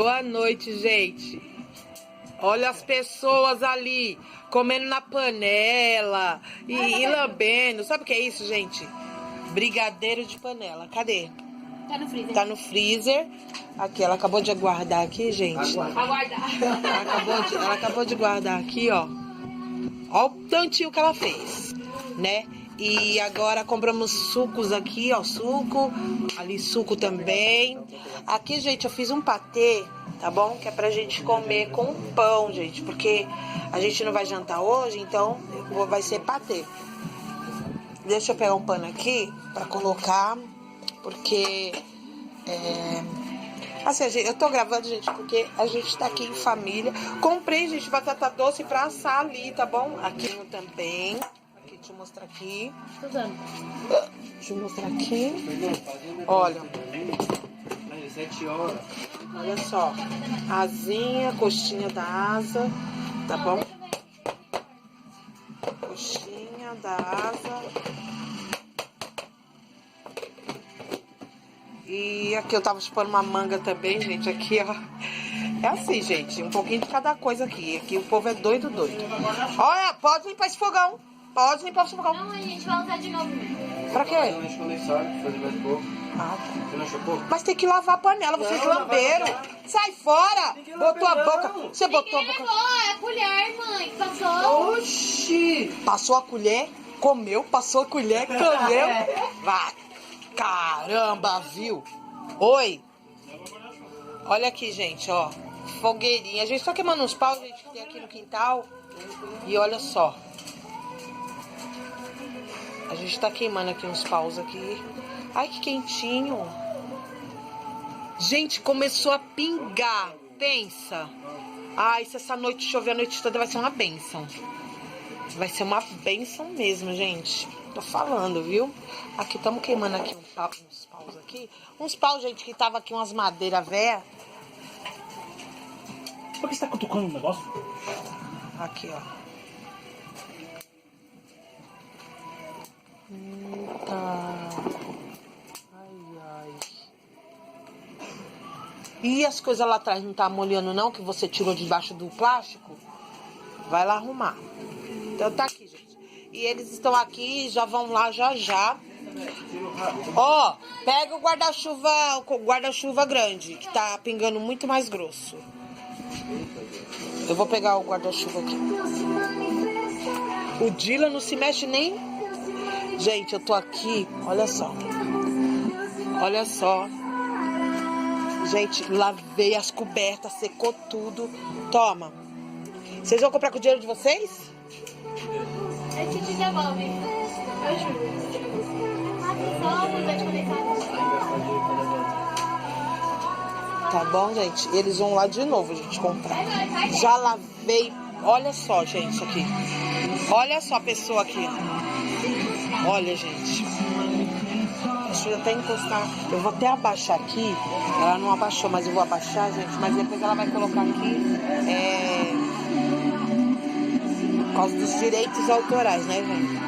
Boa noite, gente. Olha as pessoas ali comendo na panela e lambendo. Sabe o que é isso, gente? Brigadeiro de panela. Cadê? Tá no freezer. Tá no freezer. Aqui, ela acabou de guardar aqui, gente. Aguardar. Ela acabou de guardar aqui, ó. Ó o tantinho que ela fez, né? E agora compramos sucos aqui, ó, suco. Ali suco também. Aqui, gente, eu fiz um patê, tá bom? Que é pra gente comer com pão, gente. Porque a gente não vai jantar hoje, então vai ser patê. Deixa eu pegar um pano aqui pra colocar, porque... Assim, eu tô gravando, gente, porque a gente tá aqui em família. Comprei, gente, batata doce pra assar ali, tá bom? Aqui também. Aqui, deixa eu mostrar aqui. Deixa eu mostrar aqui. Olha. 7 horas. Olha só. Asinha, coxinha da asa, tá bom? Coxinha da asa. E aqui eu tava chupando uma manga também, gente. Aqui, ó. É assim, gente. Um pouquinho de cada coisa aqui. Aqui o povo é doido. Olha, pode limpar esse fogão. Pode limpar esse fogão. Não, a gente vai usar de novo. Pra quê? Não enche condensado, fazer mais pouco. Ah, tá. Você não achou pouco? Mas tem que lavar a panela, vocês lamberam. Sai fora! Botou a boca. Você botou a boca. É a colher, mãe, que passou. Oxi! Passou a colher, comeu, passou a colher, comeu. Vai. Caramba, viu? Oi. Olha aqui, gente, ó. Fogueirinha. A gente tá queimando uns paus, gente, que tem aqui no quintal. E olha só. A gente tá queimando aqui uns paus aqui. Ai, que quentinho. Gente, começou a pingar. Pensa. Ai, se essa noite chover a noite toda, vai ser uma bênção. Vai ser uma bênção mesmo, gente. Tô falando, viu? Aqui, estamos queimando aqui uns paus aqui. Uns paus, gente, que tava aqui umas madeiras velhas. Por que você tá cutucando um negócio? Aqui, ó. Eita. Ai. E as coisas lá atrás não tá molhando não, que você tirou debaixo do plástico? Vai lá arrumar. Então tá aqui, gente. E eles estão aqui, já vão lá já. Ó, pega o guarda-chuva grande, que tá pingando muito mais grosso. Eu vou pegar o guarda-chuva aqui. O Dylan não se mexe nem... Gente, eu tô aqui, olha só. Olha só. Gente, lavei as cobertas, secou tudo. Toma. Vocês vão comprar com o dinheiro de vocês? A gente devolve. Eu juro. Só mudar de condensado. Tá bom, gente? Eles vão lá de novo, gente, comprar. Já lavei. Olha só, gente, aqui. Olha só a pessoa aqui. Olha, gente. Deixa eu até encostar. Eu vou até abaixar aqui. Ela não abaixou, mas eu vou abaixar, gente. Mas depois ela vai colocar aqui. Por causa dos direitos autorais, né, gente?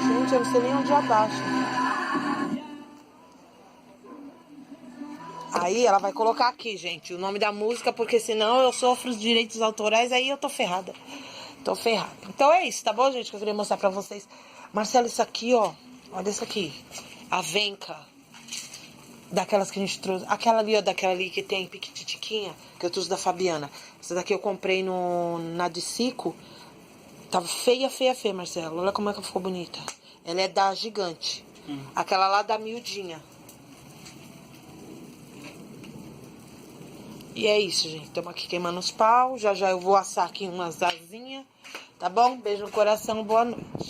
Gente, eu não sei nem onde abaixa. Aí ela vai colocar aqui, gente, o nome da música, porque senão eu sofro os direitos autorais, aí eu tô ferrada. Então é isso, tá bom, gente? Que eu queria mostrar pra vocês. Marcelo, isso aqui, ó. Olha isso aqui. A venca. Daquelas que a gente trouxe. Aquela ali, ó, daquela ali que tem piquititiquinha, que eu trouxe da Fabiana. Essa daqui eu comprei na Dicico. Tava feia, Marcelo. Olha como é que ficou bonita. Ela é da Gigante. Aquela lá da Miudinha. E é isso, gente. Estamos aqui queimando os paus. Já eu vou assar aqui umas asinhas. Tá bom? Beijo no coração, boa noite.